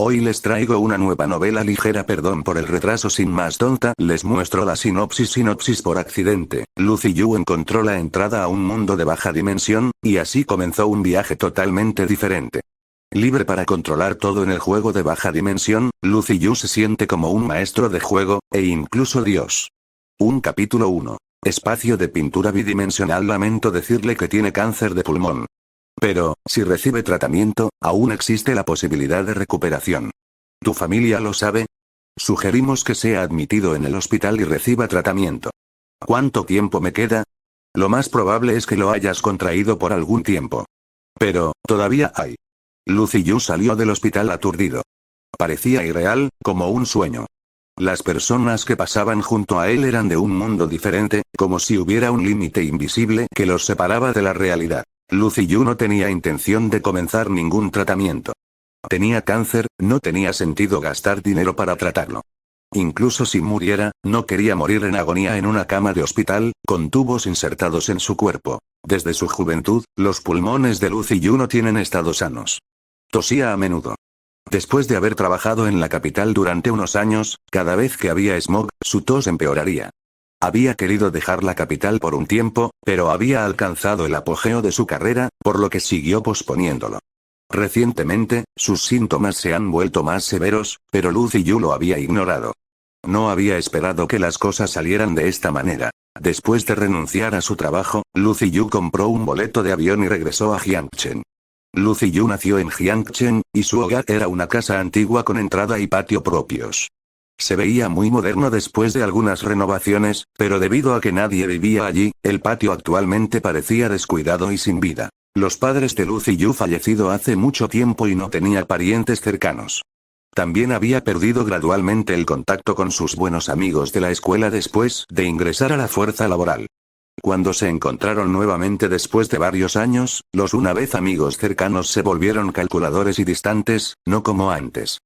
Hoy les traigo una nueva novela ligera, perdón por el retraso, sin más tonta, les muestro la sinopsis por accidente. Lucy Yu encontró la entrada a un mundo de baja dimensión, y así comenzó un viaje totalmente diferente. Libre para controlar todo en el juego de baja dimensión, Lucy Yu se siente como un maestro de juego, e incluso Dios. Un capítulo 1. Espacio de pintura bidimensional. Lamento decirle que tiene cáncer de pulmón. Pero, si recibe tratamiento, aún existe la posibilidad de recuperación. ¿Tu familia lo sabe? Sugerimos que sea admitido en el hospital y reciba tratamiento. ¿Cuánto tiempo me queda? Lo más probable es que lo hayas contraído por algún tiempo. Pero, todavía hay. Lucy Yu salió del hospital aturdido. Parecía irreal, como un sueño. Las personas que pasaban junto a él eran de un mundo diferente, como si hubiera un límite invisible que los separaba de la realidad. Lucy Yu no tenía intención de comenzar ningún tratamiento. Tenía cáncer, no tenía sentido gastar dinero para tratarlo. Incluso si muriera, no quería morir en agonía en una cama de hospital, con tubos insertados en su cuerpo. Desde su juventud, los pulmones de Lucy Yu no tienen estado sanos. Tosía a menudo. Después de haber trabajado en la capital durante unos años, cada vez que había smog, su tos empeoraría. Había querido dejar la capital por un tiempo, pero había alcanzado el apogeo de su carrera, por lo que siguió posponiéndolo. Recientemente, sus síntomas se han vuelto más severos, pero Lucy Yu lo había ignorado. No había esperado que las cosas salieran de esta manera. Después de renunciar a su trabajo, Lucy Yu compró un boleto de avión y regresó a Jiangchen. Lucy Yu nació en Jiangchen, y su hogar era una casa antigua con entrada y patio propios. Se veía muy moderno después de algunas renovaciones, pero debido a que nadie vivía allí, el patio actualmente parecía descuidado y sin vida. Los padres de Lucy Yu fallecido hace mucho tiempo y no tenía parientes cercanos. También había perdido gradualmente el contacto con sus buenos amigos de la escuela después de ingresar a la fuerza laboral. Cuando se encontraron nuevamente después de varios años, los una vez amigos cercanos se volvieron calculadores y distantes, no como antes.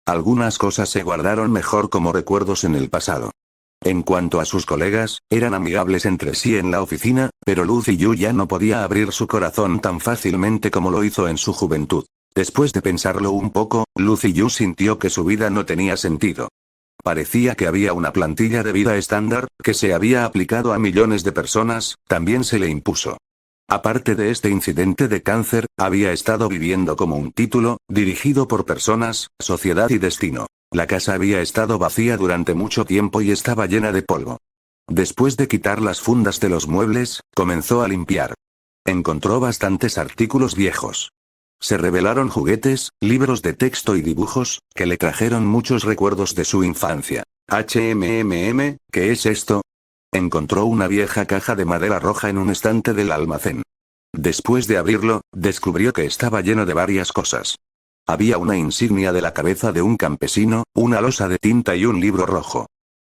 Algunas cosas se guardaron mejor como recuerdos en el pasado. En cuanto a sus colegas, eran amigables entre sí en la oficina, pero Lucy Yu ya no podía abrir su corazón tan fácilmente como lo hizo en su juventud. Después de pensarlo un poco, Lucy Yu sintió que su vida no tenía sentido. Parecía que había una plantilla de vida estándar, que se había aplicado a millones de personas, también se le impuso. Aparte de este incidente de cáncer, había estado viviendo como un título, dirigido por personas, sociedad y destino. La casa había estado vacía durante mucho tiempo y estaba llena de polvo. Después de quitar las fundas de los muebles, comenzó a limpiar. Encontró bastantes artículos viejos. Se revelaron juguetes, libros de texto y dibujos, que le trajeron muchos recuerdos de su infancia. ¿Qué es esto? Encontró una vieja caja de madera roja en un estante del almacén. Después de abrirlo, descubrió que estaba lleno de varias cosas. Había una insignia de la cabeza de un campesino, una losa de tinta y un libro rojo.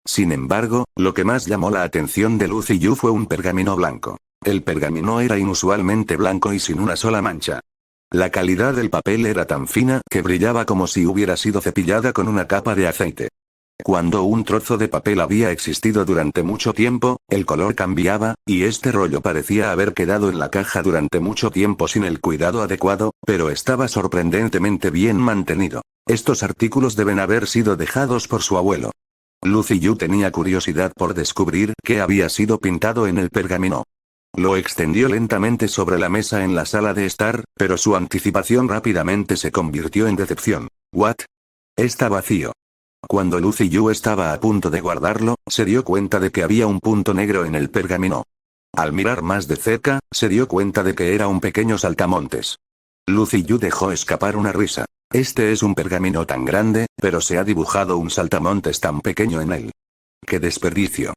Sin embargo, lo que más llamó la atención de Lucy Yu fue un pergamino blanco. El pergamino era inusualmente blanco y sin una sola mancha. La calidad del papel era tan fina que brillaba como si hubiera sido cepillada con una capa de aceite. Cuando un trozo de papel había existido durante mucho tiempo, el color cambiaba, y este rollo parecía haber quedado en la caja durante mucho tiempo sin el cuidado adecuado, pero estaba sorprendentemente bien mantenido. Estos artículos deben haber sido dejados por su abuelo. Lucy Yu tenía curiosidad por descubrir qué había sido pintado en el pergamino. Lo extendió lentamente sobre la mesa en la sala de estar, pero su anticipación rápidamente se convirtió en decepción. ¿What? Está vacío. Cuando Lucy Yu estaba a punto de guardarlo, se dio cuenta de que había un punto negro en el pergamino. Al mirar más de cerca, se dio cuenta de que era un pequeño saltamontes. Lucy Yu dejó escapar una risa. Este es un pergamino tan grande, pero se ha dibujado un saltamontes tan pequeño en él. ¡Qué desperdicio!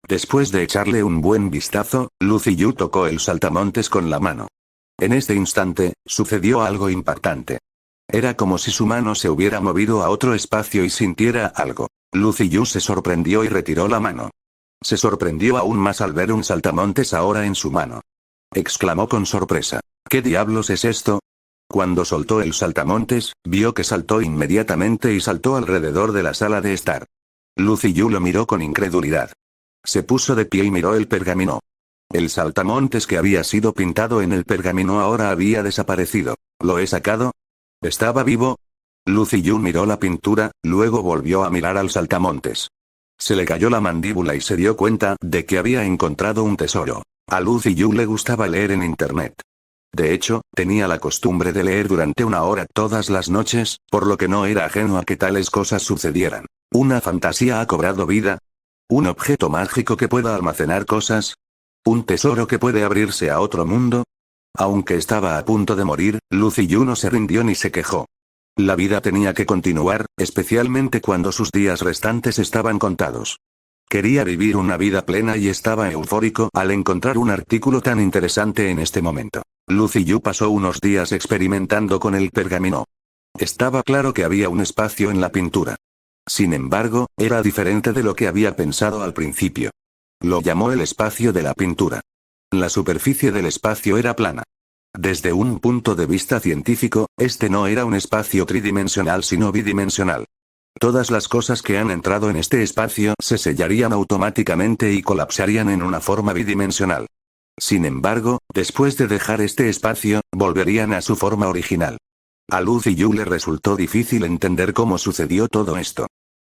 Después de echarle un buen vistazo, Lucy Yu tocó el saltamontes con la mano. En este instante, sucedió algo impactante. Era como si su mano se hubiera movido a otro espacio y sintiera algo. Lucy Yu se sorprendió y retiró la mano. Se sorprendió aún más al ver un saltamontes ahora en su mano. Exclamó con sorpresa. ¿Qué diablos es esto? Cuando soltó el saltamontes, vio que saltó inmediatamente y saltó alrededor de la sala de estar. Lucy Yu lo miró con incredulidad. Se puso de pie y miró el pergamino. El saltamontes que había sido pintado en el pergamino ahora había desaparecido. ¿Lo he sacado? ¿Estaba vivo? Lucy Yu miró la pintura, luego volvió a mirar al saltamontes. Se le cayó la mandíbula y se dio cuenta de que había encontrado un tesoro. A Lucy Yu le gustaba leer en internet. De hecho, tenía la costumbre de leer durante una hora todas las noches, por lo que no era ajeno a que tales cosas sucedieran. ¿Una fantasía ha cobrado vida? ¿Un objeto mágico que pueda almacenar cosas? ¿Un tesoro que puede abrirse a otro mundo? Aunque estaba a punto de morir, Lucy Yu no se rindió ni se quejó. La vida tenía que continuar, especialmente cuando sus días restantes estaban contados. Quería vivir una vida plena y estaba eufórico al encontrar un artículo tan interesante en este momento. Lucy Yu pasó unos días experimentando con el pergamino. Estaba claro que había un espacio en la pintura. Sin embargo, era diferente de lo que había pensado al principio. Lo llamó el espacio de la pintura. La superficie del espacio era plana. Desde un punto de vista científico, este no era un espacio tridimensional sino bidimensional. Todas las cosas que han entrado en este espacio se sellarían automáticamente y colapsarían en una forma bidimensional. Sin embargo, después de dejar este espacio, volverían a su forma original. A Lucy Yu le resultó difícil entender cómo sucedió todo esto.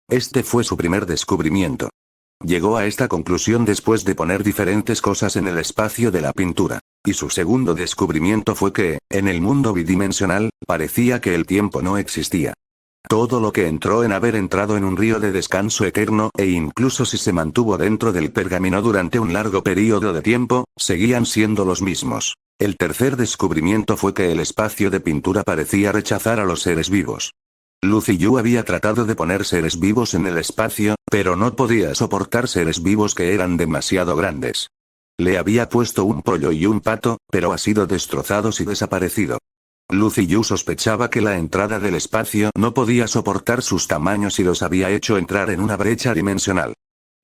Este fue su primer descubrimiento. Llegó a esta conclusión después de poner diferentes cosas en el espacio de la pintura. Y su segundo descubrimiento fue que, en el mundo bidimensional, parecía que el tiempo no existía. Todo lo que entró en haber entrado en un río de descanso eterno, e incluso si se mantuvo dentro del pergamino durante un largo periodo de tiempo, seguían siendo los mismos. El tercer descubrimiento fue que el espacio de pintura parecía rechazar a los seres vivos. Lucy Yu había tratado de poner seres vivos en el espacio, pero no podía soportar seres vivos que eran demasiado grandes. Le había puesto un pollo y un pato, pero han sido destrozados y desaparecido. Lucy Yu sospechaba que la entrada del espacio no podía soportar sus tamaños y los había hecho entrar en una brecha dimensional.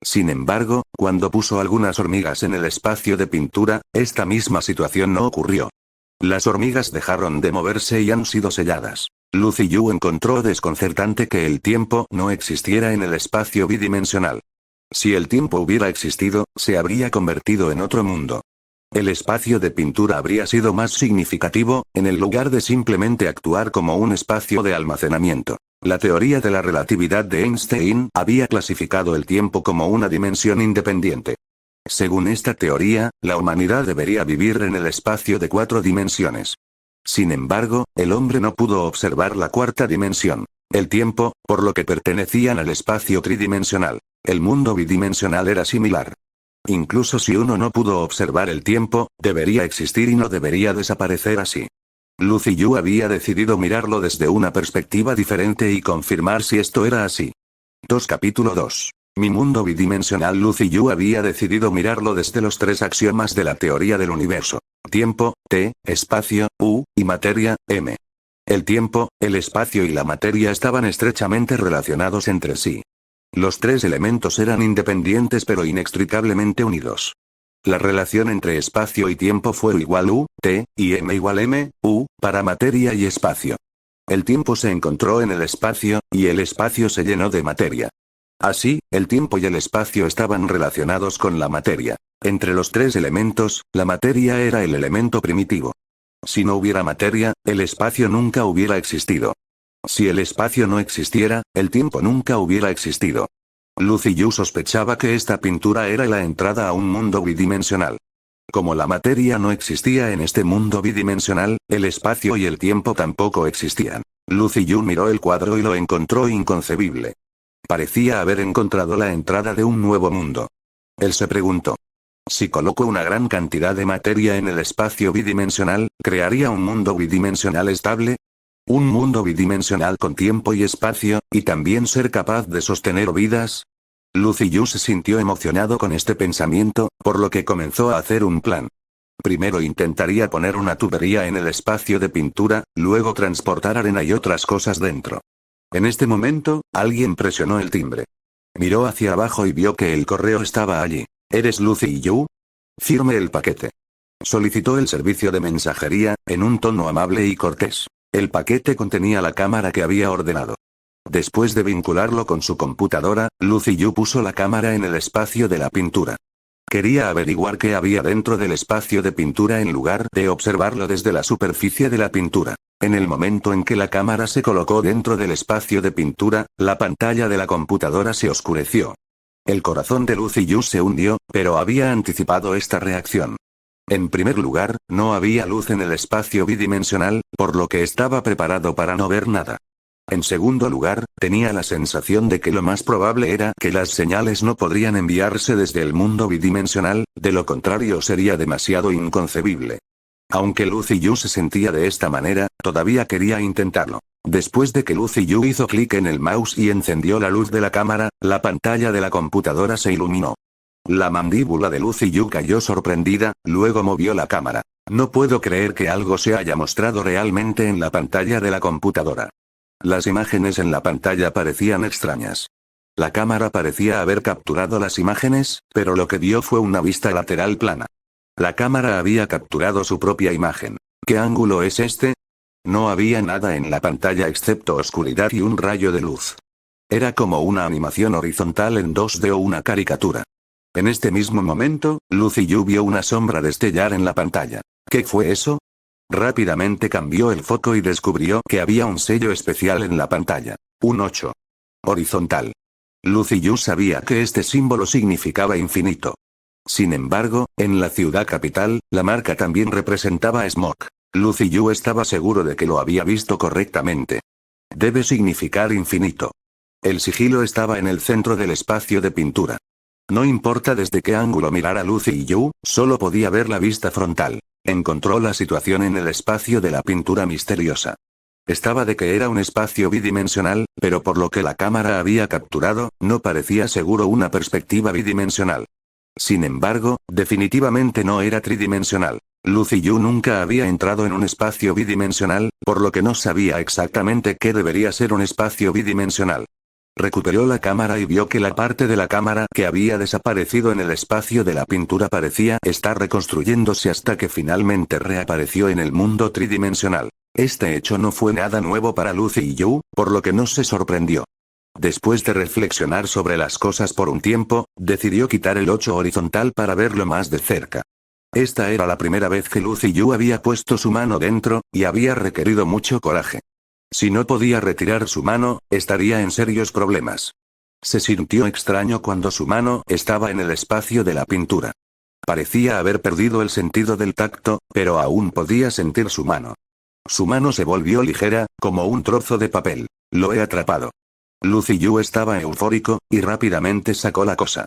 Sin embargo, cuando puso algunas hormigas en el espacio de pintura, esta misma situación no ocurrió. Las hormigas dejaron de moverse y han sido selladas. Lucy Yu encontró desconcertante que el tiempo no existiera en el espacio bidimensional. Si el tiempo hubiera existido, se habría convertido en otro mundo. El espacio de pintura habría sido más significativo, en el lugar de simplemente actuar como un espacio de almacenamiento. La teoría de la relatividad de Einstein había clasificado el tiempo como una dimensión independiente. Según esta teoría, la humanidad debería vivir en el espacio de 4 dimensiones. Sin embargo, el hombre no pudo observar la cuarta dimensión, el tiempo, por lo que pertenecían al espacio tridimensional. El mundo bidimensional era similar. Incluso si uno no pudo observar el tiempo, debería existir y no debería desaparecer así. Lucy Yu había decidido mirarlo desde una perspectiva diferente y confirmar si esto era así. Capítulo 2. Mi mundo bidimensional. Lucy Yu había decidido mirarlo desde los 3 axiomas de la teoría del universo. Tiempo, T, espacio, U, y materia, M. El tiempo, el espacio y la materia estaban estrechamente relacionados entre sí. Los 3 elementos eran independientes pero inextricablemente unidos. La relación entre espacio y tiempo fue igual U, T, y M igual M, U, para materia y espacio. El tiempo se encontró en el espacio, y el espacio se llenó de materia. Así, el tiempo y el espacio estaban relacionados con la materia. Entre los 3 elementos, la materia era el elemento primitivo. Si no hubiera materia, el espacio nunca hubiera existido. Si el espacio no existiera, el tiempo nunca hubiera existido. Lucy Yu sospechaba que esta pintura era la entrada a un mundo bidimensional. Como la materia no existía en este mundo bidimensional, el espacio y el tiempo tampoco existían. Lucy Yu miró el cuadro y lo encontró inconcebible. Parecía haber encontrado la entrada de un nuevo mundo. Él se preguntó: si coloco una gran cantidad de materia en el espacio bidimensional, ¿crearía un mundo bidimensional estable? ¿Un mundo bidimensional con tiempo y espacio, y también ser capaz de sostener vidas? Lucy Yu se sintió emocionado con este pensamiento, por lo que comenzó a hacer un plan. Primero intentaría poner una tubería en el espacio de pintura, luego transportar arena y otras cosas dentro. En este momento, alguien presionó el timbre. Miró hacia abajo y vio que el correo estaba allí. ¿Eres Lucy Yu? Firme el paquete. Solicitó el servicio de mensajería, en un tono amable y cortés. El paquete contenía la cámara que había ordenado. Después de vincularlo con su computadora, Lucy Yu puso la cámara en el espacio de la pintura. Quería averiguar qué había dentro del espacio de pintura en lugar de observarlo desde la superficie de la pintura. En el momento en que la cámara se colocó dentro del espacio de pintura, la pantalla de la computadora se oscureció. El corazón de Lucy Yu se hundió, pero había anticipado esta reacción. En primer lugar, no había luz en el espacio bidimensional, por lo que estaba preparado para no ver nada. En segundo lugar, tenía la sensación de que lo más probable era que las señales no podrían enviarse desde el mundo bidimensional, de lo contrario sería demasiado inconcebible. Aunque Lucy Yu se sentía de esta manera, todavía quería intentarlo. Después de que Lucy Yu hizo clic en el mouse y encendió la luz de la cámara, la pantalla de la computadora se iluminó. La mandíbula de Lucy Yu cayó sorprendida, luego movió la cámara. No puedo creer que algo se haya mostrado realmente en la pantalla de la computadora. Las imágenes en la pantalla parecían extrañas. La cámara parecía haber capturado las imágenes, pero lo que vio fue una vista lateral plana. La cámara había capturado su propia imagen. ¿Qué ángulo es este? No había nada en la pantalla excepto oscuridad y un rayo de luz. Era como una animación horizontal en 2D o una caricatura. En este mismo momento, Lucy Yu vio una sombra destellar en la pantalla. ¿Qué fue eso? Rápidamente cambió el foco y descubrió que había un sello especial en la pantalla. Un 8. Horizontal. Lucy Yu sabía que este símbolo significaba infinito. Sin embargo, en la ciudad capital, la marca también representaba smog. Lucy Yu estaba seguro de que lo había visto correctamente. Debe significar infinito. El sigilo estaba en el centro del espacio de pintura. No importa desde qué ángulo mirara Lucy Yu, solo podía ver la vista frontal. Encontró la situación en el espacio de la pintura misteriosa. Estaba de que era un espacio bidimensional, pero por lo que la cámara había capturado, no parecía seguro una perspectiva bidimensional. Sin embargo, definitivamente no era tridimensional. Lucy Yu nunca había entrado en un espacio bidimensional, por lo que no sabía exactamente qué debería ser un espacio bidimensional. Recuperó la cámara y vio que la parte de la cámara que había desaparecido en el espacio de la pintura parecía estar reconstruyéndose hasta que finalmente reapareció en el mundo tridimensional. Este hecho no fue nada nuevo para Lucy Yu, por lo que no se sorprendió. Después de reflexionar sobre las cosas por un tiempo, decidió quitar el 8 horizontal para verlo más de cerca. Esta era la primera vez que Lucy Yu había puesto su mano dentro, y había requerido mucho coraje. Si no podía retirar su mano, estaría en serios problemas. Se sintió extraño cuando su mano estaba en el espacio de la pintura. Parecía haber perdido el sentido del tacto, pero aún podía sentir su mano. Su mano se volvió ligera, como un trozo de papel. Lo he atrapado. Lucy Yu estaba eufórico, y rápidamente sacó la cosa.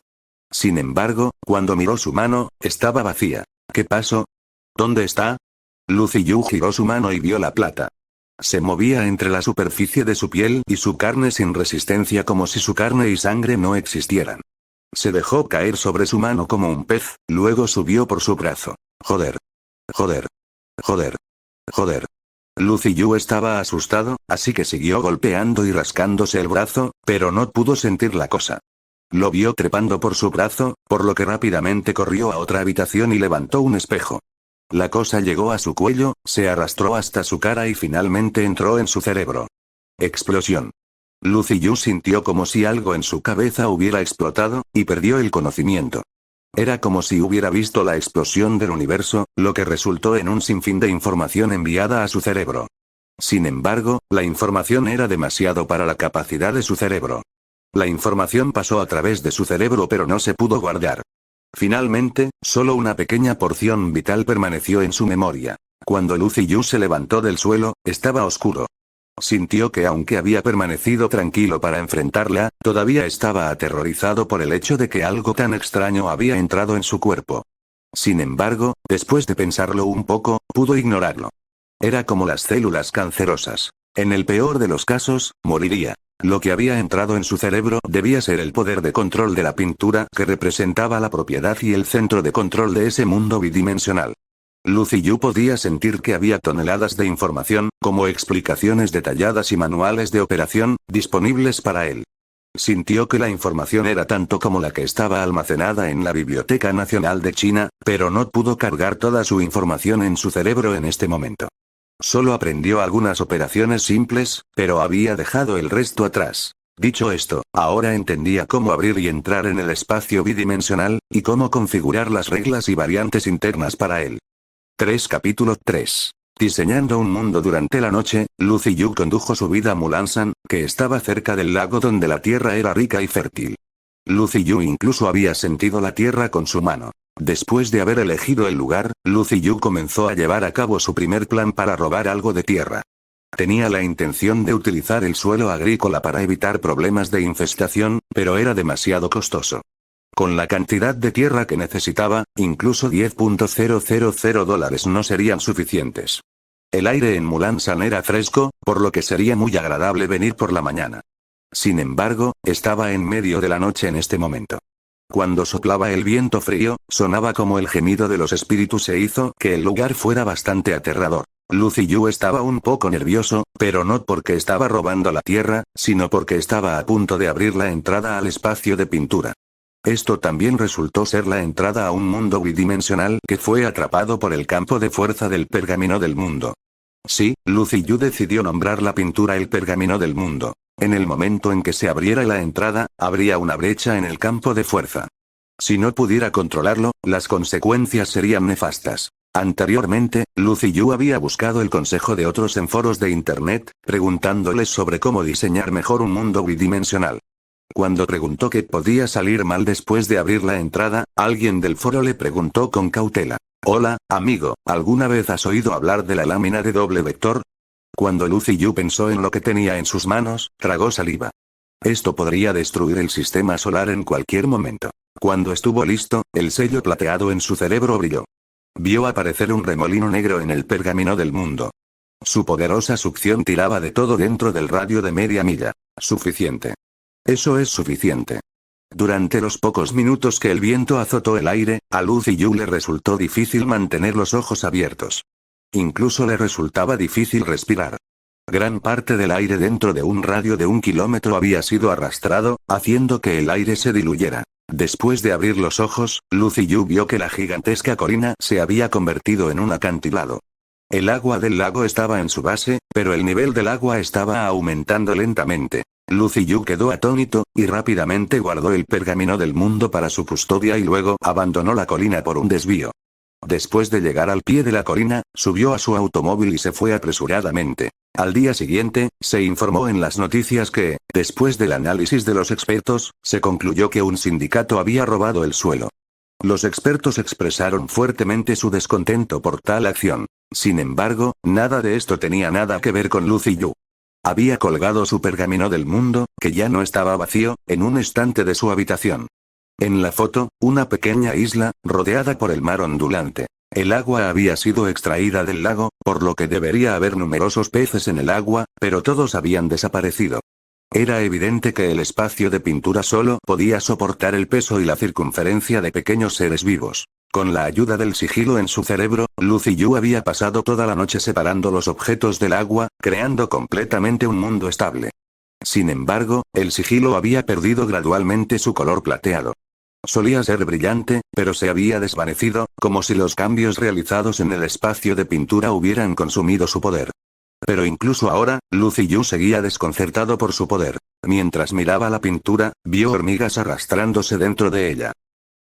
Sin embargo, cuando miró su mano, estaba vacía. ¿Qué pasó? ¿Dónde está? Lucy Yu giró su mano y vio la plata. Se movía entre la superficie de su piel y su carne sin resistencia como si su carne y sangre no existieran. Se dejó caer sobre su mano como un pez, luego subió por su brazo. Joder. Joder. Joder. Joder. Lucy Yu estaba asustado, así que siguió golpeando y rascándose el brazo, pero no pudo sentir la cosa. Lo vio trepando por su brazo, por lo que rápidamente corrió a otra habitación y levantó un espejo. La cosa llegó a su cuello, se arrastró hasta su cara y finalmente entró en su cerebro. Explosión. Lucy Yu sintió como si algo en su cabeza hubiera explotado, y perdió el conocimiento. Era como si hubiera visto la explosión del universo, lo que resultó en un sinfín de información enviada a su cerebro. Sin embargo, la información era demasiado para la capacidad de su cerebro. La información pasó a través de su cerebro pero no se pudo guardar. Finalmente, solo una pequeña porción vital permaneció en su memoria. Cuando Lucy Yu se levantó del suelo, estaba oscuro. Sintió que aunque había permanecido tranquilo para enfrentarla, todavía estaba aterrorizado por el hecho de que algo tan extraño había entrado en su cuerpo. Sin embargo, después de pensarlo un poco, pudo ignorarlo. Era como las células cancerosas. En el peor de los casos, moriría. Lo que había entrado en su cerebro debía ser el poder de control de la pintura que representaba la propiedad y el centro de control de ese mundo bidimensional. Lucy Yu podía sentir que había toneladas de información, como explicaciones detalladas y manuales de operación, disponibles para él. Sintió que la información era tanto como la que estaba almacenada en la Biblioteca Nacional de China, pero no pudo cargar toda su información en su cerebro en este momento. Solo aprendió algunas operaciones simples, pero había dejado el resto atrás. Dicho esto, ahora entendía cómo abrir y entrar en el espacio bidimensional, y cómo configurar las reglas y variantes internas para él. 3 Capítulo 3. Diseñando un mundo durante la noche, Lucy Yu condujo su vida a Mulansan, que estaba cerca del lago donde la tierra era rica y fértil. Lucy Yu incluso había sentido la tierra con su mano. Después de haber elegido el lugar, Lucy Yu comenzó a llevar a cabo su primer plan para robar algo de tierra. Tenía la intención de utilizar el suelo agrícola para evitar problemas de infestación, pero era demasiado costoso. Con la cantidad de tierra que necesitaba, incluso $10,000 no serían suficientes. El aire en Mulansan era fresco, por lo que sería muy agradable venir por la mañana. Sin embargo, estaba en medio de la noche en este momento. Cuando soplaba el viento frío, sonaba como el gemido de los espíritus e hizo que el lugar fuera bastante aterrador. Lucy Yu estaba un poco nervioso, pero no porque estaba robando la tierra, sino porque estaba a punto de abrir la entrada al espacio de pintura. Esto también resultó ser la entrada a un mundo bidimensional que fue atrapado por el campo de fuerza del pergamino del mundo. Sí, Lucy Yu decidió nombrar la pintura el pergamino del mundo. En el momento en que se abriera la entrada, habría una brecha en el campo de fuerza. Si no pudiera controlarlo, las consecuencias serían nefastas. Anteriormente, Lucy Yu había buscado el consejo de otros en foros de internet, preguntándoles sobre cómo diseñar mejor un mundo bidimensional. Cuando preguntó qué podía salir mal después de abrir la entrada, alguien del foro le preguntó con cautela: «Hola, amigo, ¿alguna vez has oído hablar de la lámina de doble vector?». Cuando Lucy Yu pensó en lo que tenía en sus manos, tragó saliva. Esto podría destruir el sistema solar en cualquier momento. Cuando estuvo listo, el sello plateado en su cerebro brilló. Vio aparecer un remolino negro en el pergamino del mundo. Su poderosa succión tiraba de todo dentro del radio de media milla. Suficiente. Eso es suficiente. Durante los pocos minutos que el viento azotó el aire, a Lucy Yu le resultó difícil mantener los ojos abiertos. Incluso le resultaba difícil respirar. Gran parte del aire dentro de un radio de 1 kilómetro había sido arrastrado, haciendo que el aire se diluyera. Después de abrir los ojos, Lucy Yu vio que la gigantesca colina se había convertido en un acantilado. El agua del lago estaba en su base, pero el nivel del agua estaba aumentando lentamente. Lucy Yu quedó atónito, y rápidamente guardó el pergamino del mundo para su custodia y luego abandonó la colina por un desvío. Después de llegar al pie de la colina, subió a su automóvil y se fue apresuradamente. Al día siguiente, se informó en las noticias que, después del análisis de los expertos, se concluyó que un sindicato había robado el suelo. Los expertos expresaron fuertemente su descontento por tal acción. Sin embargo, nada de esto tenía nada que ver con Lucy Yu. Había colgado su pergamino del mundo, que ya no estaba vacío, en un estante de su habitación. En la foto, una pequeña isla, rodeada por el mar ondulante. El agua había sido extraída del lago, por lo que debería haber numerosos peces en el agua, pero todos habían desaparecido. Era evidente que el espacio de pintura solo podía soportar el peso y la circunferencia de pequeños seres vivos. Con la ayuda del sigilo en su cerebro, Lucy Yu había pasado toda la noche separando los objetos del agua, creando completamente un mundo estable. Sin embargo, el sigilo había perdido gradualmente su color plateado. Solía ser brillante, pero se había desvanecido, como si los cambios realizados en el espacio de pintura hubieran consumido su poder. Pero incluso ahora, Lucy Yu seguía desconcertado por su poder. Mientras miraba la pintura, vio hormigas arrastrándose dentro de ella.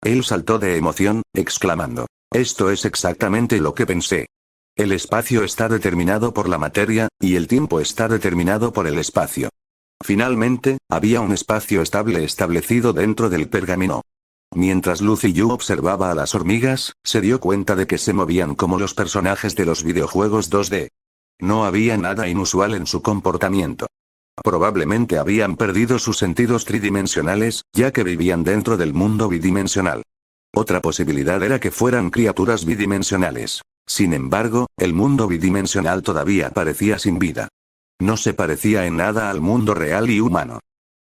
Él saltó de emoción, exclamando: «Esto es exactamente lo que pensé. El espacio está determinado por la materia, y el tiempo está determinado por el espacio». Finalmente, había un espacio estable establecido dentro del pergamino. Mientras Lucy Yu observaba a las hormigas, se dio cuenta de que se movían como los personajes de los videojuegos 2D. No había nada inusual en su comportamiento. Probablemente habían perdido sus sentidos tridimensionales, ya que vivían dentro del mundo bidimensional. Otra posibilidad era que fueran criaturas bidimensionales. Sin embargo, el mundo bidimensional todavía parecía sin vida. No se parecía en nada al mundo real y humano.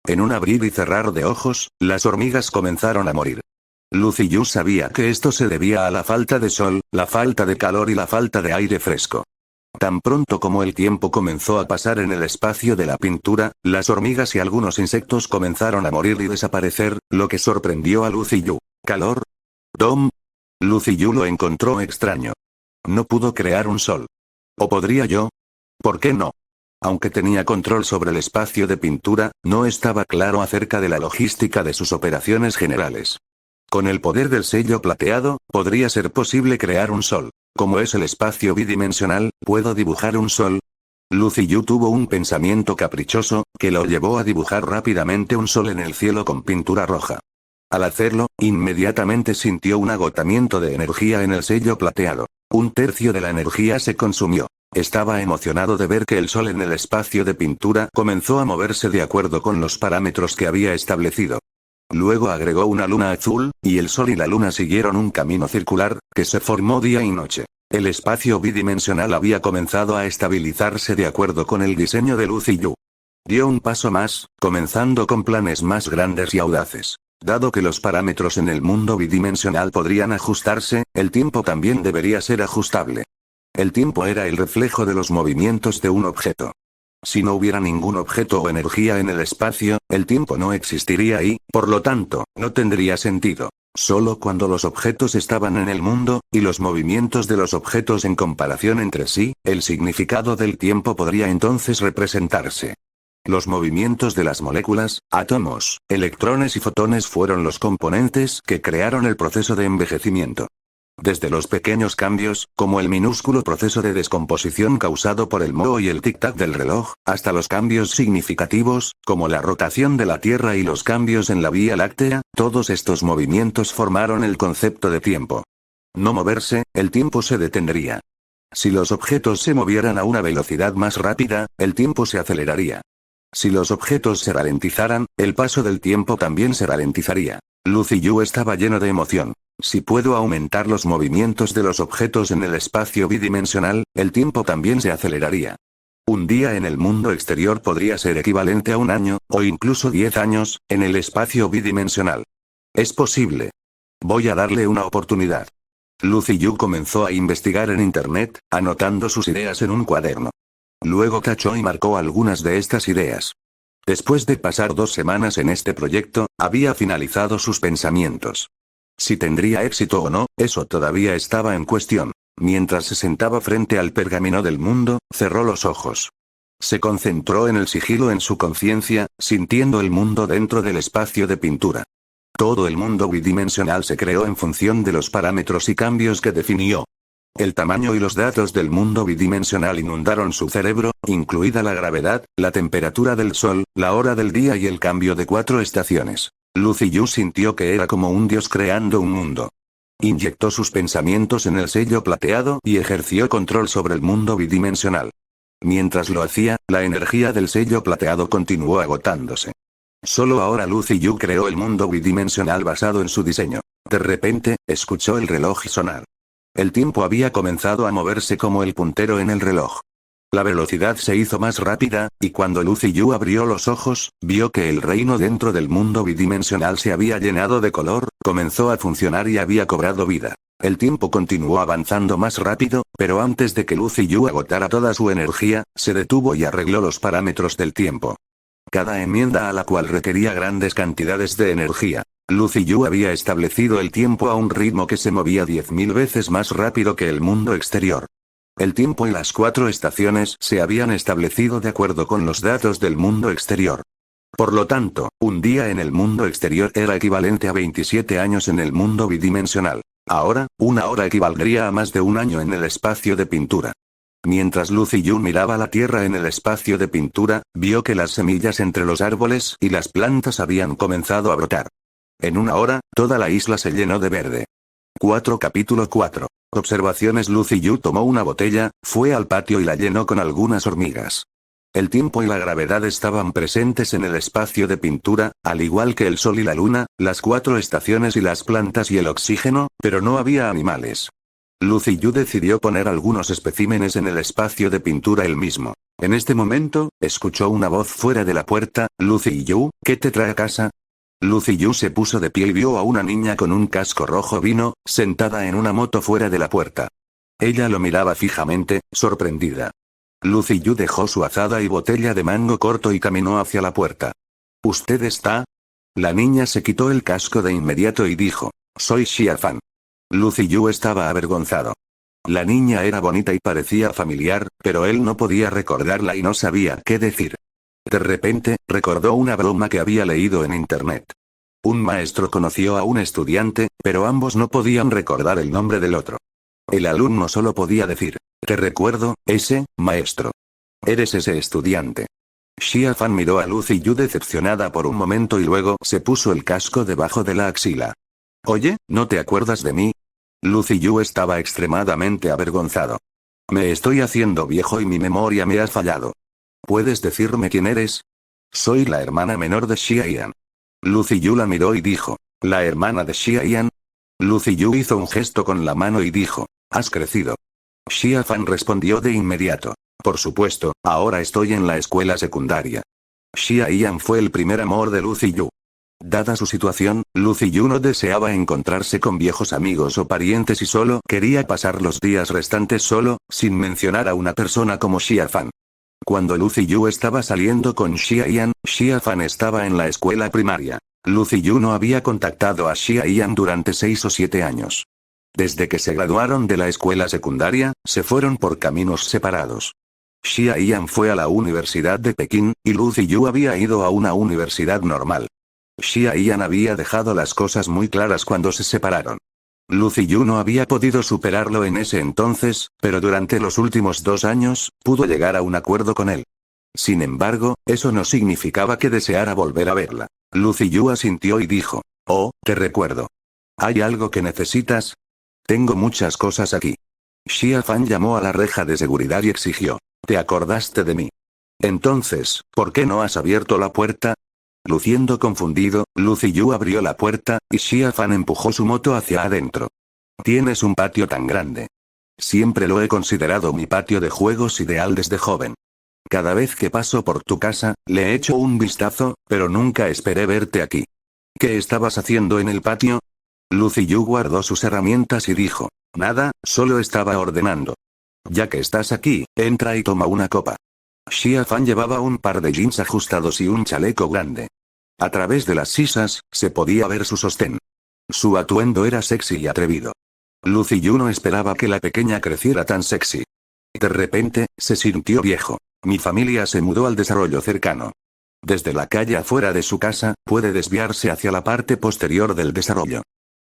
En un abrir y cerrar de ojos, las hormigas comenzaron a morir. Lucy Yu sabía que esto se debía a la falta de sol, la falta de calor y la falta de aire fresco. Tan pronto como el tiempo comenzó a pasar en el espacio de la pintura, las hormigas y algunos insectos comenzaron a morir y desaparecer, lo que sorprendió a Lucy Yu. ¿Calor? ¿Dom? Lucy Yu lo encontró extraño. No pudo crear un sol. ¿O podría yo? ¿Por qué no? Aunque tenía control sobre el espacio de pintura, no estaba claro acerca de la logística de sus operaciones generales. Con el poder del sello plateado, podría ser posible crear un sol. Como es el espacio bidimensional, ¿puedo dibujar un sol? Lucy Yu tuvo un pensamiento caprichoso, que lo llevó a dibujar rápidamente un sol en el cielo con pintura roja. Al hacerlo, inmediatamente sintió un agotamiento de energía en el sello plateado. Un tercio de la energía se consumió. Estaba emocionado de ver que el sol en el espacio de pintura comenzó a moverse de acuerdo con los parámetros que había establecido. Luego agregó una luna azul, y el sol y la luna siguieron un camino circular, que se formó día y noche. El espacio bidimensional había comenzado a estabilizarse de acuerdo con el diseño de Lucy Yu. Dio un paso más, comenzando con planes más grandes y audaces. Dado que los parámetros en el mundo bidimensional podrían ajustarse, el tiempo también debería ser ajustable. El tiempo era el reflejo de los movimientos de un objeto. Si no hubiera ningún objeto o energía en el espacio, el tiempo no existiría y, por lo tanto, no tendría sentido. Solo cuando los objetos estaban en el mundo, y los movimientos de los objetos en comparación entre sí, el significado del tiempo podría entonces representarse. Los movimientos de las moléculas, átomos, electrones y fotones fueron los componentes que crearon el proceso de envejecimiento. Desde los pequeños cambios, como el minúsculo proceso de descomposición causado por el moho y el tic-tac del reloj, hasta los cambios significativos, como la rotación de la Tierra y los cambios en la Vía Láctea, todos estos movimientos formaron el concepto de tiempo. No moverse, el tiempo se detendría. Si los objetos se movieran a una velocidad más rápida, el tiempo se aceleraría. Si los objetos se ralentizaran, el paso del tiempo también se ralentizaría. Lucy Yu estaba lleno de emoción. Si puedo aumentar los movimientos de los objetos en el espacio bidimensional, el tiempo también se aceleraría. Un día en el mundo exterior podría ser equivalente a un año, o incluso 10 años, en el espacio bidimensional. Es posible. Voy a darle una oportunidad. Lucy Yu comenzó a investigar en Internet, anotando sus ideas en un cuaderno. Luego tachó y marcó algunas de estas ideas. Después de pasar 2 semanas en este proyecto, había finalizado sus pensamientos. Si tendría éxito o no, eso todavía estaba en cuestión. Mientras se sentaba frente al pergamino del mundo, cerró los ojos. Se concentró en el sigilo en su conciencia, sintiendo el mundo dentro del espacio de pintura. Todo el mundo bidimensional se creó en función de los parámetros y cambios que definió. El tamaño y los datos del mundo bidimensional inundaron su cerebro, incluida la gravedad, la temperatura del sol, la hora del día y el cambio de 4 estaciones. Lucy Yu sintió que era como un dios creando un mundo. Inyectó sus pensamientos en el sello plateado y ejerció control sobre el mundo bidimensional. Mientras lo hacía, la energía del sello plateado continuó agotándose. Solo ahora Lucy Yu creó el mundo bidimensional basado en su diseño. De repente, escuchó el reloj sonar. El tiempo había comenzado a moverse como el puntero en el reloj. La velocidad se hizo más rápida, y cuando Lucy Yu abrió los ojos, vio que el reino dentro del mundo bidimensional se había llenado de color, comenzó a funcionar y había cobrado vida. El tiempo continuó avanzando más rápido, pero antes de que Lucy Yu agotara toda su energía, se detuvo y arregló los parámetros del tiempo. Cada enmienda a la cual requería grandes cantidades de energía. Lucy Yu había establecido el tiempo a un ritmo que se movía 10.000 veces más rápido que el mundo exterior. El tiempo y las 4 estaciones se habían establecido de acuerdo con los datos del mundo exterior. Por lo tanto, un día en el mundo exterior era equivalente a 27 años en el mundo bidimensional. Ahora, una hora equivaldría a más de un año en el espacio de pintura. Mientras Lucy Yu miraba la Tierra en el espacio de pintura, vio que las semillas entre los árboles y las plantas habían comenzado a brotar. En una hora, toda la isla se llenó de verde. Capítulo 4. Observaciones. Lucy Yu tomó una botella, fue al patio y la llenó con algunas hormigas. El tiempo y la gravedad estaban presentes en el espacio de pintura, al igual que el sol y la luna, las 4 estaciones y las plantas y el oxígeno, pero no había animales. Lucy Yu decidió poner algunos especímenes en el espacio de pintura él mismo. En este momento, escuchó una voz fuera de la puerta. Lucy Yu, ¿qué te trae a casa? Lucy Yu se puso de pie y vio a una niña con un casco rojo vino, sentada en una moto fuera de la puerta. Ella lo miraba fijamente, sorprendida. Lucy Yu dejó su azada y botella de mango corto y caminó hacia la puerta. ¿Usted está? La niña se quitó el casco de inmediato y dijo, soy Xia Fan. Lucy Yu estaba avergonzado. La niña era bonita y parecía familiar, pero él no podía recordarla y no sabía qué decir. De repente, recordó una broma que había leído en internet. Un maestro conoció a un estudiante, pero ambos no podían recordar el nombre del otro. El alumno solo podía decir, te recuerdo, ese, maestro. Eres ese estudiante. Xia Fan miró a Lucy Yu decepcionada por un momento y luego se puso el casco debajo de la axila. Oye, ¿no te acuerdas de mí? Lucy Yu estaba extremadamente avergonzado. Me estoy haciendo viejo y mi memoria me ha fallado. ¿Puedes decirme quién eres? Soy la hermana menor de Xia Yan. Lucy Yu la miró y dijo, ¿la hermana de Xia Yan? Lucy Yu hizo un gesto con la mano y dijo, has crecido. Xia Fan respondió de inmediato. Por supuesto, ahora estoy en la escuela secundaria. Xia Yan fue el primer amor de Lucy Yu. Dada su situación, Lucy Yu no deseaba encontrarse con viejos amigos o parientes y solo quería pasar los días restantes solo, sin mencionar a una persona como Xia Fan. Cuando Lucy Yu estaba saliendo con Xia Yan, Xia Fan estaba en la escuela primaria. Lucy Yu no había contactado a Xia Yan durante 6 o 7 años. Desde que se graduaron de la escuela secundaria, se fueron por caminos separados. Xia Yan fue a la Universidad de Pekín, y Lucy Yu había ido a una universidad normal. Xia Yan había dejado las cosas muy claras cuando se separaron. Lucy Yu no había podido superarlo en ese entonces, pero durante los últimos 2 años, pudo llegar a un acuerdo con él. Sin embargo, eso no significaba que deseara volver a verla. Lucy Yu asintió y dijo, oh, te recuerdo. ¿Hay algo que necesitas? Tengo muchas cosas aquí. Xia Fan llamó a la reja de seguridad y exigió, ¿te acordaste de mí? Entonces, ¿por qué no has abierto la puerta? Luciendo confundido, Lucy Yu abrió la puerta, y Xia Fan empujó su moto hacia adentro. Tienes un patio tan grande. Siempre lo he considerado mi patio de juegos ideal desde joven. Cada vez que paso por tu casa, le echo un vistazo, pero nunca esperé verte aquí. ¿Qué estabas haciendo en el patio? Lucy Yu guardó sus herramientas y dijo, nada, solo estaba ordenando. Ya que estás aquí, entra y toma una copa. Xia Fan llevaba un par de jeans ajustados y un chaleco grande. A través de las sisas, se podía ver su sostén. Su atuendo era sexy y atrevido. Lucy Yu no esperaba que la pequeña creciera tan sexy. De repente, se sintió viejo. Mi familia se mudó al desarrollo cercano. Desde la calle afuera de su casa, puede desviarse hacia la parte posterior del desarrollo.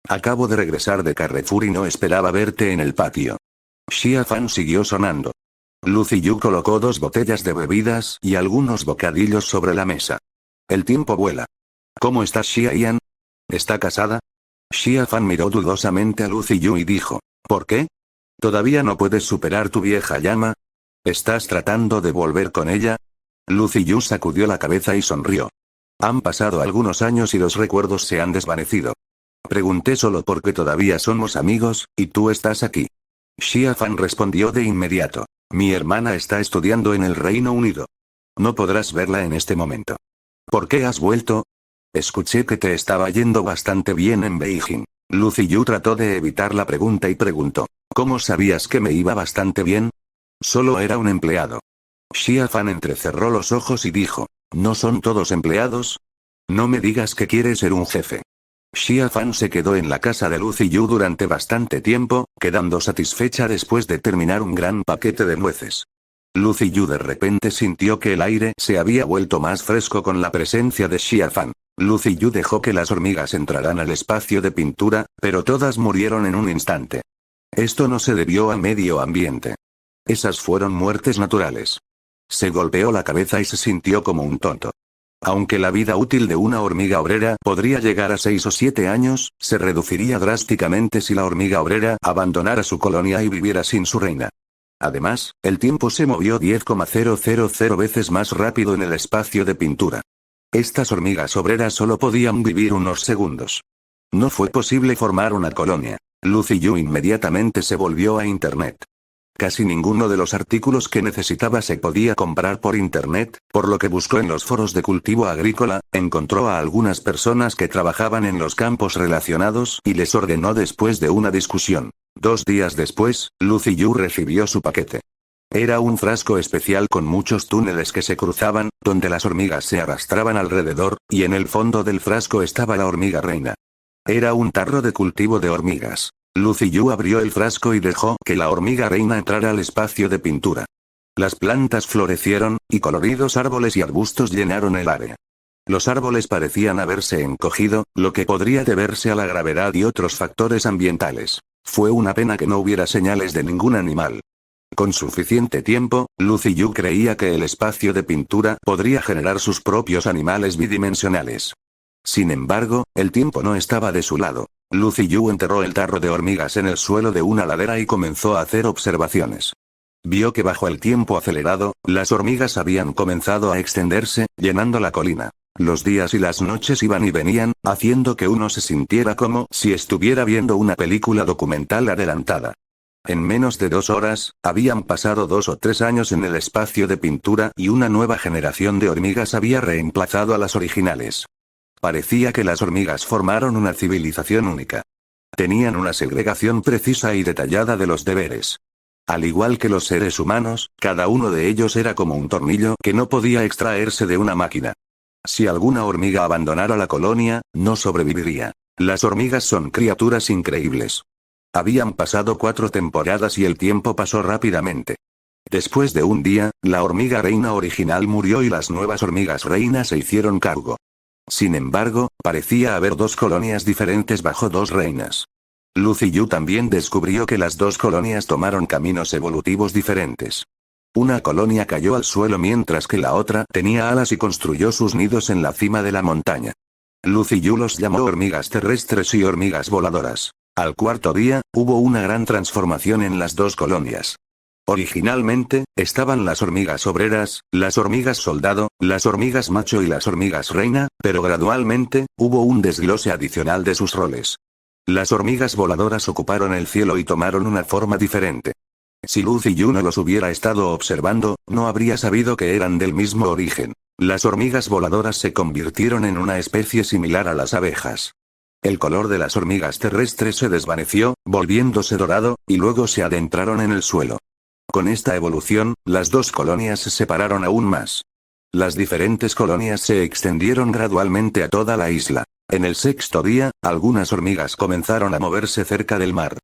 Acabo de regresar de Carrefour y no esperaba verte en el patio. Xia Fan siguió sonando. Lucy Yu colocó 2 botellas de bebidas y algunos bocadillos sobre la mesa. El tiempo vuela. ¿Cómo estás, Xia Yan? ¿Está casada? Xia Fan miró dudosamente a Lucy Yu y dijo, ¿por qué? ¿Todavía no puedes superar tu vieja llama? ¿Estás tratando de volver con ella? Lucy Yu sacudió la cabeza y sonrió. Han pasado algunos años y los recuerdos se han desvanecido. Pregunté solo porque todavía somos amigos, y tú estás aquí. Xia Fan respondió de inmediato. Mi hermana está estudiando en el Reino Unido. No podrás verla en este momento. ¿Por qué has vuelto? Escuché que te estaba yendo bastante bien en Beijing. Lucy Yu trató de evitar la pregunta y preguntó. ¿Cómo sabías que me iba bastante bien? Solo era un empleado. Xia Fan entrecerró los ojos y dijo. ¿No son todos empleados? No me digas que quieres ser un jefe. Xia Fan se quedó en la casa de Lucy Yu durante bastante tiempo, quedando satisfecha después de terminar un gran paquete de nueces. Lucy Yu de repente sintió que el aire se había vuelto más fresco con la presencia de Xia Fan. Lucy Yu dejó que las hormigas entraran al espacio de pintura, pero todas murieron en un instante. Esto no se debió al medio ambiente. Esas fueron muertes naturales. Se golpeó la cabeza y se sintió como un tonto. Aunque la vida útil de una hormiga obrera podría llegar a 6 o 7 años, se reduciría drásticamente si la hormiga obrera abandonara su colonia y viviera sin su reina. Además, el tiempo se movió 10,000 veces más rápido en el espacio de pintura. Estas hormigas obreras solo podían vivir unos segundos. No fue posible formar una colonia. Lucy Yu inmediatamente se volvió a Internet. Casi ninguno de los artículos que necesitaba se podía comprar por Internet, por lo que buscó en los foros de cultivo agrícola, encontró a algunas personas que trabajaban en los campos relacionados y les ordenó después de una discusión. 2 días después, Lucy Yu recibió su paquete. Era un frasco especial con muchos túneles que se cruzaban, donde las hormigas se arrastraban alrededor, y en el fondo del frasco estaba la hormiga reina. Era un tarro de cultivo de hormigas. Lucy Yu abrió el frasco y dejó que la hormiga reina entrara al espacio de pintura. Las plantas florecieron, y coloridos árboles y arbustos llenaron el área. Los árboles parecían haberse encogido, lo que podría deberse a la gravedad y otros factores ambientales. Fue una pena que no hubiera señales de ningún animal. Con suficiente tiempo, Lucy Yu creía que el espacio de pintura podría generar sus propios animales bidimensionales. Sin embargo, el tiempo no estaba de su lado. Lucy Yu enterró el tarro de hormigas en el suelo de una ladera y comenzó a hacer observaciones. Vio que bajo el tiempo acelerado, las hormigas habían comenzado a extenderse, llenando la colina. Los días y las noches iban y venían, haciendo que uno se sintiera como si estuviera viendo una película documental adelantada. En menos de 2 horas, habían pasado 2 o 3 años en el espacio de pintura y una nueva generación de hormigas había reemplazado a las originales. Parecía que las hormigas formaron una civilización única. Tenían una segregación precisa y detallada de los deberes. Al igual que los seres humanos, cada uno de ellos era como un tornillo que no podía extraerse de una máquina. Si alguna hormiga abandonara la colonia, no sobreviviría. Las hormigas son criaturas increíbles. Habían pasado 4 temporadas y el tiempo pasó rápidamente. Después de un día, la hormiga reina original murió y las nuevas hormigas reinas se hicieron cargo. Sin embargo, parecía haber 2 colonias diferentes bajo 2 reinas. Lucy Yu también descubrió que las 2 colonias tomaron caminos evolutivos diferentes. Una colonia cayó al suelo mientras que la otra tenía alas y construyó sus nidos en la cima de la montaña. Lucy Yu los llamó hormigas terrestres y hormigas voladoras. Al 4.º día, hubo una gran transformación en las 2 colonias. Originalmente, estaban las hormigas obreras, las hormigas soldado, las hormigas macho y las hormigas reina, pero gradualmente, hubo un desglose adicional de sus roles. Las hormigas voladoras ocuparon el cielo y tomaron una forma diferente. Si Lucy Yu no los hubiera estado observando, no habría sabido que eran del mismo origen. Las hormigas voladoras se convirtieron en una especie similar a las abejas. El color de las hormigas terrestres se desvaneció, volviéndose dorado, y luego se adentraron en el suelo. Con esta evolución, las 2 colonias se separaron aún más. Las diferentes colonias se extendieron gradualmente a toda la isla. En el 6.º día, algunas hormigas comenzaron a moverse cerca del mar.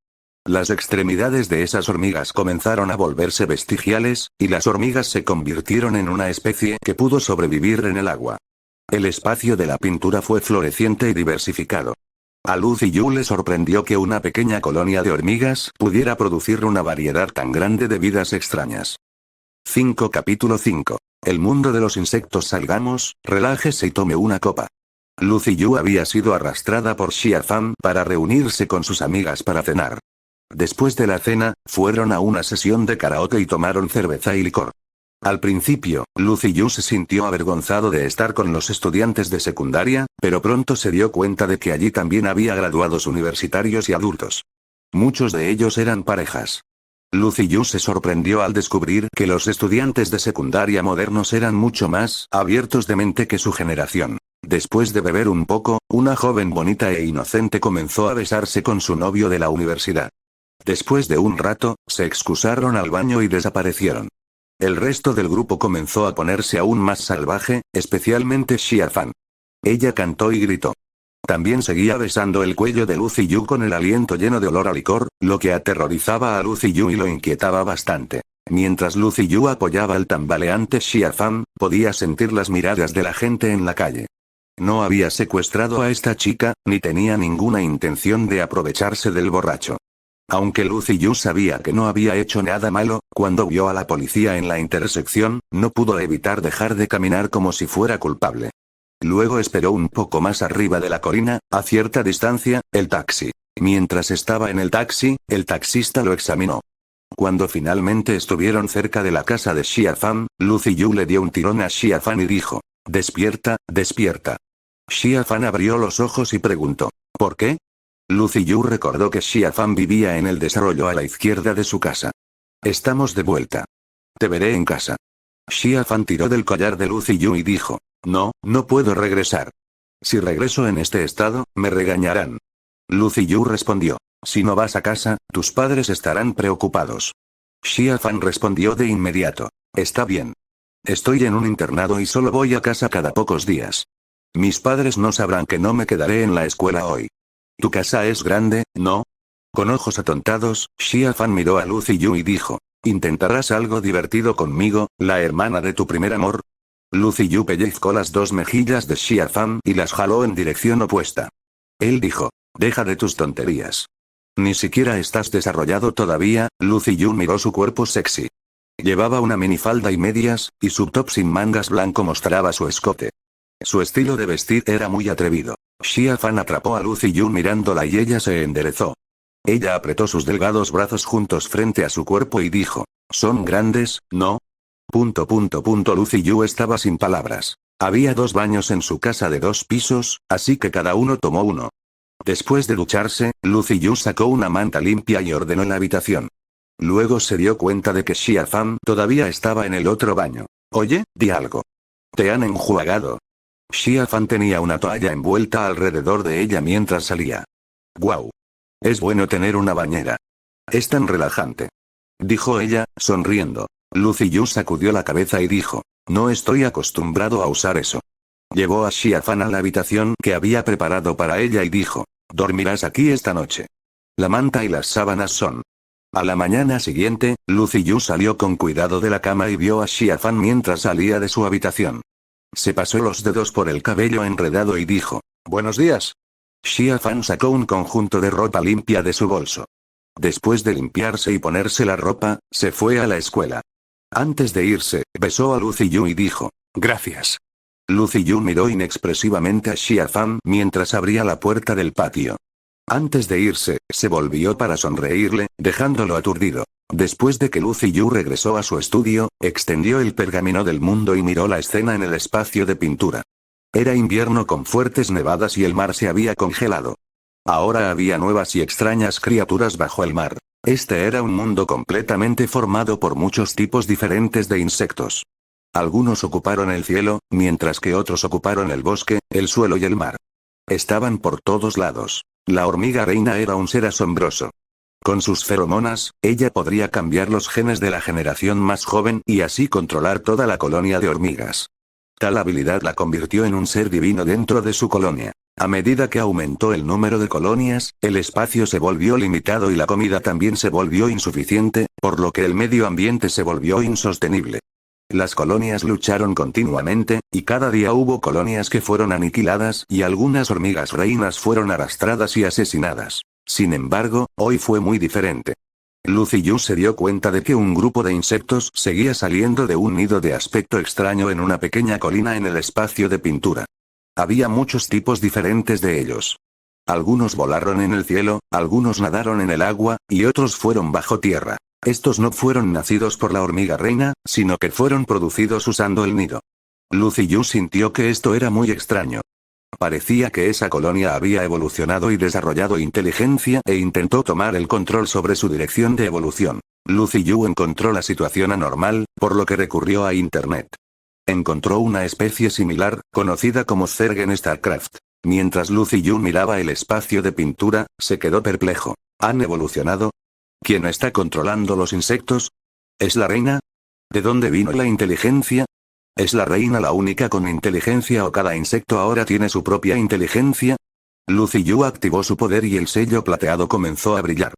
Las extremidades de esas hormigas comenzaron a volverse vestigiales, y las hormigas se convirtieron en una especie que pudo sobrevivir en el agua. El espacio de la pintura fue floreciente y diversificado. A Lucy Yu le sorprendió que una pequeña colonia de hormigas pudiera producir una variedad tan grande de vidas extrañas. Capítulo 5. El mundo de los insectos. Salgamos, relájese y tome una copa. Lucy Yu había sido arrastrada por Xia Fan para reunirse con sus amigas para cenar. Después de la cena, fueron a una sesión de karaoke y tomaron cerveza y licor. Al principio, Lucy Yu se sintió avergonzado de estar con los estudiantes de secundaria, pero pronto se dio cuenta de que allí también había graduados universitarios y adultos. Muchos de ellos eran parejas. Lucy Yu se sorprendió al descubrir que los estudiantes de secundaria modernos eran mucho más abiertos de mente que su generación. Después de beber un poco, una joven bonita e inocente comenzó a besarse con su novio de la universidad. Después de un rato, se excusaron al baño y desaparecieron. El resto del grupo comenzó a ponerse aún más salvaje, especialmente Xia Fan. Ella cantó y gritó. También seguía besando el cuello de Lucy Yu con el aliento lleno de olor a licor, lo que aterrorizaba a Lucy Yu y lo inquietaba bastante. Mientras Lucy Yu apoyaba al tambaleante Xia Fan, podía sentir las miradas de la gente en la calle. No había secuestrado a esta chica, ni tenía ninguna intención de aprovecharse del borracho. Aunque Lucy Yu sabía que no había hecho nada malo, cuando vio a la policía en la intersección, no pudo evitar dejar de caminar como si fuera culpable. Luego esperó un poco más arriba de la colina, a cierta distancia, el taxi. Mientras estaba en el taxi, el taxista lo examinó. Cuando finalmente estuvieron cerca de la casa de Xia Fan, Lucy Yu le dio un tirón a Xia Fan y dijo: «Despierta, despierta». Xia Fan abrió los ojos y preguntó: «¿Por qué?». Lucy Yu recordó que Xia Fan vivía en el desarrollo a la izquierda de su casa. «Estamos de vuelta. Te veré en casa». Xia Fan tiró del collar de Lucy Yu y dijo: «No, no puedo regresar. Si regreso en este estado, me regañarán». Lucy Yu respondió: «Si no vas a casa, tus padres estarán preocupados». Xia Fan respondió de inmediato: «Está bien. Estoy en un internado y solo voy a casa cada pocos días. Mis padres no sabrán que no me quedaré en la escuela hoy». «Tu casa es grande, ¿no?». Con ojos atontados, Xia Fan miró a Lucy Yu y dijo, ¿intentarás algo divertido conmigo, la hermana de tu primer amor? Lucy Yu pellizcó las dos mejillas de Xia Fan y las jaló en dirección opuesta. Él dijo, deja de tus tonterías. Ni siquiera estás desarrollado todavía. Lucy Yu miró su cuerpo sexy. Llevaba una minifalda y medias, y su top sin mangas blanco mostraba su escote. Su estilo de vestir era muy atrevido. Xia Fan atrapó a Lucy Yu mirándola y ella se enderezó. Ella apretó sus delgados brazos juntos frente a su cuerpo y dijo, ¿son grandes, no? Lucy Yu estaba sin palabras. Había 2 baños en su casa de 2 pisos, así que cada uno tomó uno. Después de ducharse, Lucy Yu sacó una manta limpia y ordenó la habitación. Luego se dio cuenta de que Xia Fan todavía estaba en el otro baño. Oye, di algo. ¿Te han enjuagado? Xia Fan tenía una toalla envuelta alrededor de ella mientras salía. ¡Guau! Es bueno tener una bañera. Es tan relajante. Dijo ella, sonriendo. Lucy Yu sacudió la cabeza y dijo, no estoy acostumbrado a usar eso. Llevó a Xia Fan a la habitación que había preparado para ella y dijo, dormirás aquí esta noche. La manta y las sábanas son. A la mañana siguiente, Lucy Yu salió con cuidado de la cama y vio a Xia Fan mientras salía de su habitación. Se pasó los dedos por el cabello enredado y dijo, buenos días. Xia Fan sacó un conjunto de ropa limpia de su bolso. Después de limpiarse y ponerse la ropa, se fue a la escuela. Antes de irse, besó a Lucy Yu y dijo, gracias. Lucy Yu miró inexpresivamente a Xia Fan mientras abría la puerta del patio. Antes de irse, se volvió para sonreírle, dejándolo aturdido. Después de que Lucy Yu regresó a su estudio, extendió el pergamino del mundo y miró la escena en el espacio de pintura. Era invierno con fuertes nevadas y el mar se había congelado. Ahora había nuevas y extrañas criaturas bajo el mar. Este era un mundo completamente formado por muchos tipos diferentes de insectos. Algunos ocuparon el cielo, mientras que otros ocuparon el bosque, el suelo y el mar. Estaban por todos lados. La hormiga reina era un ser asombroso. Con sus feromonas, ella podría cambiar los genes de la generación más joven y así controlar toda la colonia de hormigas. Tal habilidad la convirtió en un ser divino dentro de su colonia. A medida que aumentó el número de colonias, el espacio se volvió limitado y la comida también se volvió insuficiente, por lo que el medio ambiente se volvió insostenible. Las colonias lucharon continuamente, y cada día hubo colonias que fueron aniquiladas y algunas hormigas reinas fueron arrastradas y asesinadas. Sin embargo, hoy fue muy diferente. Lucy Yu se dio cuenta de que un grupo de insectos seguía saliendo de un nido de aspecto extraño en una pequeña colina en el espacio de pintura. Había muchos tipos diferentes de ellos. Algunos volaron en el cielo, algunos nadaron en el agua, y otros fueron bajo tierra. Estos no fueron nacidos por la hormiga reina, sino que fueron producidos usando el nido. Lucy Yu sintió que esto era muy extraño. Parecía que esa colonia había evolucionado y desarrollado inteligencia e intentó tomar el control sobre su dirección de evolución. Lucy Yu encontró la situación anormal, por lo que recurrió a Internet. Encontró una especie similar, conocida como Zerg en StarCraft. Mientras Lucy Yu miraba el espacio de pintura, se quedó perplejo. ¿Han evolucionado? ¿Quién está controlando los insectos? ¿Es la reina? ¿De dónde vino la inteligencia? ¿Es la reina la única con inteligencia o cada insecto ahora tiene su propia inteligencia? Lucy Yu activó su poder y el sello plateado comenzó a brillar.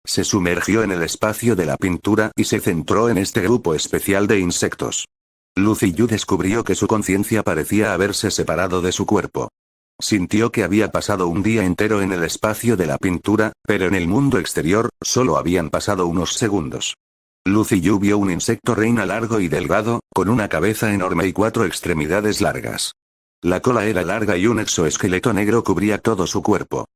Se sumergió en el espacio de la pintura y se centró en este grupo especial de insectos. Lucy Yu descubrió que su conciencia parecía haberse separado de su cuerpo. Sintió que había pasado un día entero en el espacio de la pintura, pero en el mundo exterior, solo habían pasado unos segundos. Lucy Yu vio un insecto reina largo y delgado, con una cabeza enorme y 4 extremidades largas. La cola era larga y un exoesqueleto negro cubría todo su cuerpo.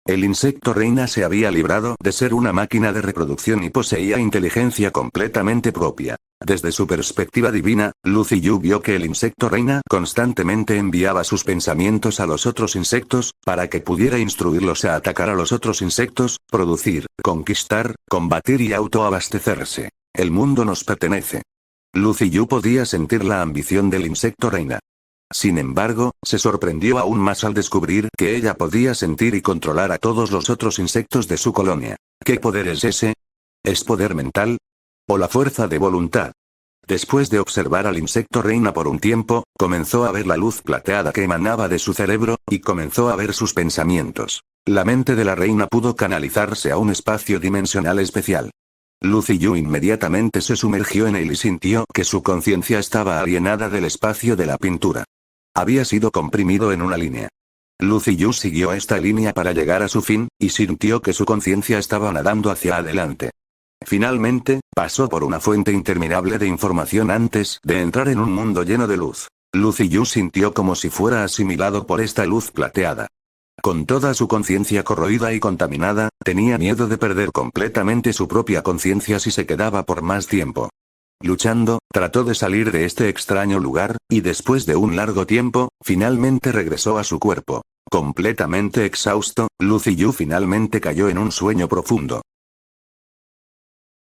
El insecto reina se había librado de ser una máquina de reproducción y poseía inteligencia completamente propia. Desde su perspectiva divina, Lucy Yu vio que el insecto reina constantemente enviaba sus pensamientos a los otros insectos, para que pudiera instruirlos a atacar a los otros insectos, producir, conquistar, combatir y autoabastecerse. El mundo nos pertenece. Lucy Yu podía sentir la ambición del insecto reina. Sin embargo, se sorprendió aún más al descubrir que ella podía sentir y controlar a todos los otros insectos de su colonia. ¿Qué poder es ese? ¿Es poder mental? ¿O la fuerza de voluntad? Después de observar al insecto reina por un tiempo, comenzó a ver la luz plateada que emanaba de su cerebro, y comenzó a ver sus pensamientos. La mente de la reina pudo canalizarse a un espacio dimensional especial. Lucy Yu inmediatamente se sumergió en él y sintió que su conciencia estaba alienada del espacio de la pintura. Había sido comprimido en una línea. Lucy Yu siguió esta línea para llegar a su fin, y sintió que su conciencia estaba nadando hacia adelante. Finalmente, pasó por una fuente interminable de información antes de entrar en un mundo lleno de luz. Lucy Yu sintió como si fuera asimilado por esta luz plateada. Con toda su conciencia corroída y contaminada, tenía miedo de perder completamente su propia conciencia si se quedaba por más tiempo. Luchando, trató de salir de este extraño lugar, y después de un largo tiempo, finalmente regresó a su cuerpo. Completamente exhausto, Lucy Yu finalmente cayó en un sueño profundo.